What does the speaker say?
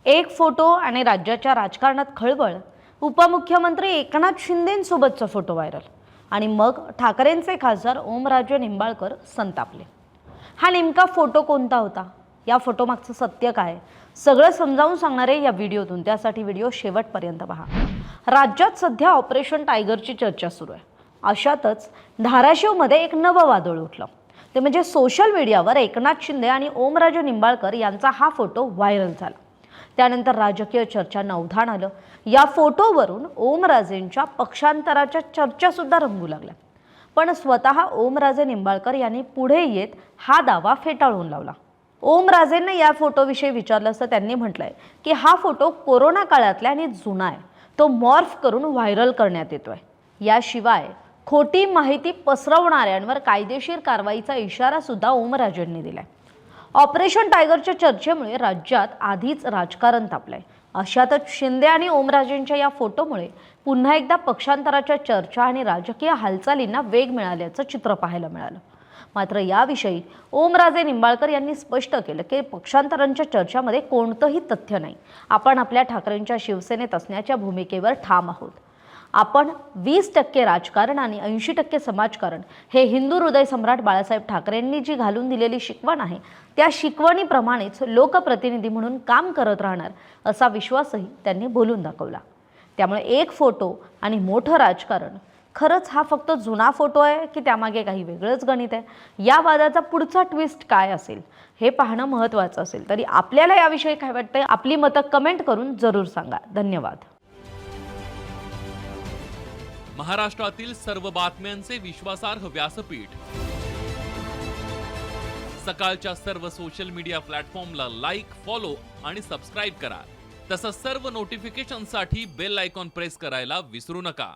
एक फोटो आणि राज्याच्या राजकारणात खळबळ. उपमुख्यमंत्री एकनाथ शिंदेंसोबतचा फोटो व्हायरल आणि मग ठाकरेंचे खासदार ओमराजे निंबाळकर संतापले. हा नेमका फोटो कोणता होता? या फोटो मागचं सत्य काय? सगळं समजावून सांगणारे या व्हिडिओतून. त्यासाठी व्हिडिओ शेवटपर्यंत पहा. राज्यात सध्या ऑपरेशन टायगरची चर्चा सुरू आहे. अशातच धाराशिवमध्ये एक नवं वादळ उठलं. ते म्हणजे सोशल मीडियावर एकनाथ शिंदे आणि ओमराजे निंबाळकर यांचा हा फोटो व्हायरल झाला. त्यानंतर राजकीय चर्चांना उधाण आलं. या फोटोवरून ओमराजेंच्या पक्षांतराच्या चर्चा सुद्धा रंगू लागल्या. पण स्वतः ओमराजे निंबाळकर यांनी पुढे येत हा दावा फेटाळून लावला. ओमराजेंना या फोटोविषयी विचारलं असता त्यांनी म्हटलंय की हा फोटो कोरोना काळातला आणि जुना आहे. तो मॉर्फ करून व्हायरल करण्यात येतोय. याशिवाय खोटी माहिती पसरवणाऱ्यांवर कायदेशीर कारवाईचा इशारा सुद्धा ओमराजेंनी दिलाय. ऑपरेशन टायगरच्या चर्चेमुळे राज्यात आधीच राजकारण तापलंय. अशातच शिंदे आणि ओमराजेंच्या या फोटोमुळे पुन्हा एकदा पक्षांतराच्या चर्चा आणि राजकीय हालचालींना वेग मिळाल्याचं चित्र पाहायला मिळालं. मात्र याविषयी ओमराजे निंबाळकर यांनी स्पष्ट केलं की पक्षांतरांच्या चर्चामध्ये कोणतंही तथ्य नाही. आपण आपल्या ठाकरेंच्या शिवसेनेत असण्याच्या भूमिकेवर ठाम आहोत. आपण 20% राजकारण आणि 80% समाजकारण हे हिंदू हृदय सम्राट बाळासाहेब ठाकरेंनी जी घालून दिलेली शिकवण आहे त्या शिकवणीप्रमाणेच लोकप्रतिनिधी म्हणून काम करत राहणार असा विश्वासही त्यांनी बोलून दाखवला. त्यामुळे एक फोटो आणि मोठं राजकारण, खरंच हा फक्त जुना फोटो आहे की त्यामागे काही वेगळंच गणित आहे? या वादाचा पुढचा ट्विस्ट काय असेल हे पाहणं महत्त्वाचं असेल. तरी आपल्याला याविषयी काय वाटतंय? आपली मतं कमेंट करून जरूर सांगा. धन्यवाद. महाराष्ट्रातील सर्व बातम्यांचे विश्वासार्ह व्यासपीठ. सकाळच्या सर्व सोशल मीडिया प्लॅटफॉर्मला लाईक, फॉलो आणि सबस्क्राईब करा. तसंच सर्व नोटिफिकेशनसाठी बेल आयकॉन प्रेस करायला विसरू नका.